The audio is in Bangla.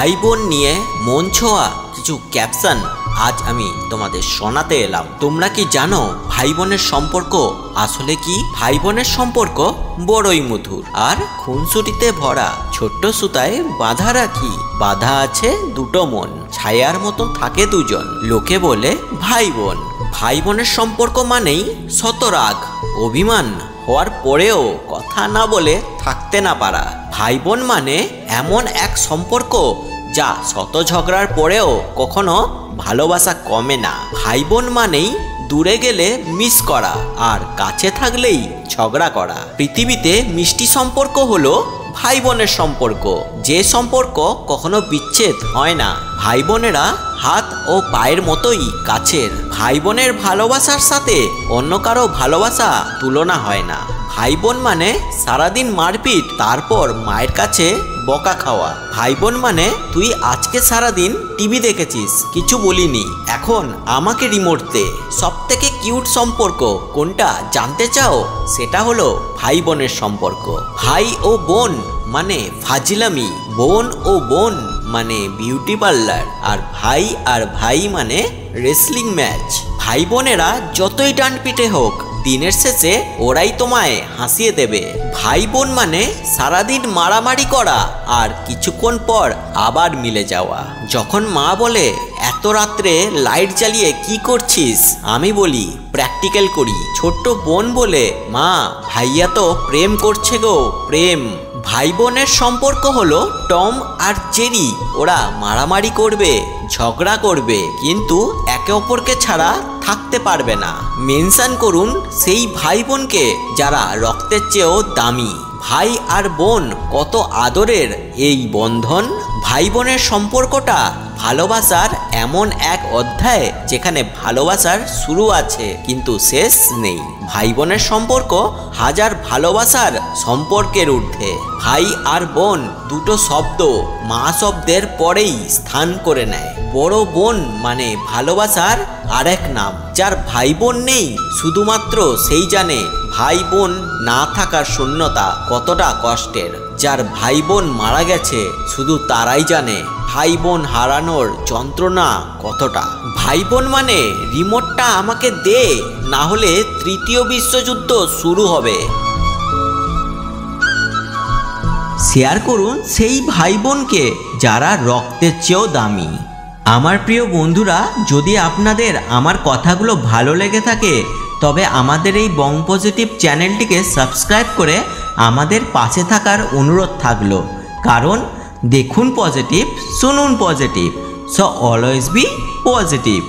ভাই বোন নিয়ে মন ছোঁয়া কিছু ক্যাপশন আজ আমি তোমাদের শোনাতে এলাম। তোমরা কি জানো ভাই বোনের সম্পর্ক আসলে কি? ভাই বোনের সম্পর্ক বড়ই মধুর আর খুনসুটিতে ভরা। ছোট্ট সুতায় বাঁধা রাখি, বাঁধা আছে দুটো মন, ছায়ার মতো থাকে দুজন, লোকে বলে ভাই বোন। ভাই বোনের সম্পর্ক মানেই শত রাগ অভিমান হওয়ার পরেও কথা না বলে থাকতে না পারা। ভাই বোন মানে এমন এক সম্পর্ক যা শত ঝগড়ার পরেও কখনো ভালোবাসা কমে না। ভাই বোন মানেই দূরে গেলে মিস করা আর কাছে থাকলেই ঝগড়া করা। পৃথিবীতে মিষ্টি সম্পর্ক হলো ভাই বোনের সম্পর্ক, যে সম্পর্ক কখনো বিচ্ছেদ হয় না। ভাই বোনেরা হাত ও পায়ের মতোই কাছের। ভাই বোনের ভালোবাসার সাথে অন্য কারো ভালোবাসা তুলনা হয় না। ভাই বোন মানে সারাদিন মারপিট, তারপর মায়ের কাছে বকা খাওয়া। ভাই বোন মানে তুই আজকে সারাদিন টিভি দেখেছিস, কিছু বলিনি, এখন আমাকে রিমোট দে। সব থেকে কিউট সম্পর্ক কোনটা জানতে চাও? সেটা হলো ভাই বোনের সম্পর্ক। ভাই ও বোন মানে ফাজিলামি, বোন ও বোন মানে বিউটি পার্লার, আর ভাই মানে রেসলিং ম্যাচ। ভাই বোনেরা যতই ডানপিটে হোক দিনের শেষে ওরাই তোমায় হাসিয়ে দেবে। ভাই বোন মানে সারাদিন মারামারি করা আর কিছুক্ষণ পর আবার মিলে যাওয়া। যখন মা বলে এত রাত্রে লাইট জ্বালিয়ে কি করছিস, আমি বলি প্র্যাকটিক্যাল করি। ছোট্ট বোন বলে মা ভাইয়া তো প্রেম করছে গো, প্রেম। ভাই বোনের সম্পর্ক হলো টম আর জেরি। ওরা মারামারি করবে, ঝগড়া করবে, কিন্তু একে অপরকে ছাড়া থাকতে পারবে না। মেনশন করুন সেই ভাই বোনকে যারা রক্তের চেয়েও দামি। ভাই আর বোন কত আদরের এই বন্ধন। ভাই বোনের সম্পর্কটা ভালোবাসার এমন এক অধ্যায় যেখানে ভালোবাসার শুরু আছে কিন্তু শেষ নেই। ভাই বোনের সম্পর্ক হাজার ভালোবাসার সম্পর্কের ঊর্ধ্বে। ভাই আর বোন দুটো শব্দ মা শব্দের পরেই স্থান করে নেয়। বড় বোন মানে ভালোবাসার আরেক নাম। যার ভাই বোন নেই শুধুমাত্র সেই জানে ভাই বোন না থাকার শূন্যতা কতটা কষ্টের। যার ভাই বোন মারা গেছে শুধু তারাই জানে ভাই বোন হারানোর যন্ত্রণা কতটা। ভাই বোন মানে রিমোটটা আমাকে দে, না হলে তৃতীয় বিশ্বযুদ্ধ শুরু হবে। শেয়ার করুন সেই ভাই বোনকে যারা রক্তের চেয়েও দামি। আমার প্রিয় বন্ধুরা, যদি আপনাদের আমার কথাগুলো ভালো লেগে থাকে তবে আমাদের এই বং পজিটিভ চ্যানেলটিকে সাবস্ক্রাইব করে আমাদের পাশে থাকার অনুরোধ থাকলো। কারণ দেখুন পজিটিভ, শুনুন positive, so always be positive.